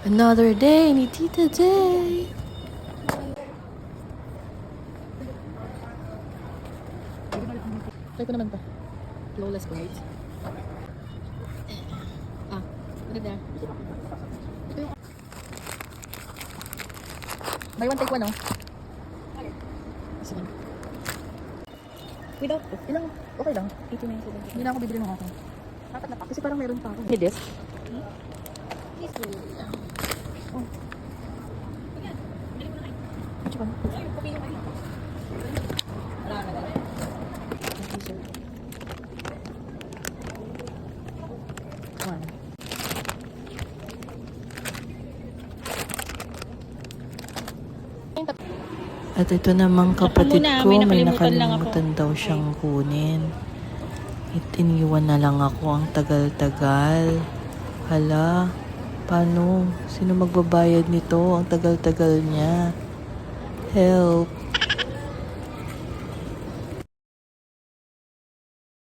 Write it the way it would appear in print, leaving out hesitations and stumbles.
Another day ni Tita Day. Try ko naman to. Flawless braids. Put it there. Ito yung... Buy one, take one, oh. Sige. Without, ilang, okay lang. 89. Hindi na ako bibili ng ako. Dapat na pa. Kasi parang meron pa ako. Need this? Oh. Ito pa. One. At ito namang kapatid muna, ko, may may nakalimutan lang nakalimutan daw siyang kunin. Iniwan na lang ako ang tagal-tagal. Hala, paano? Sino magbabayad nito? Ang tagal-tagal niya. Help.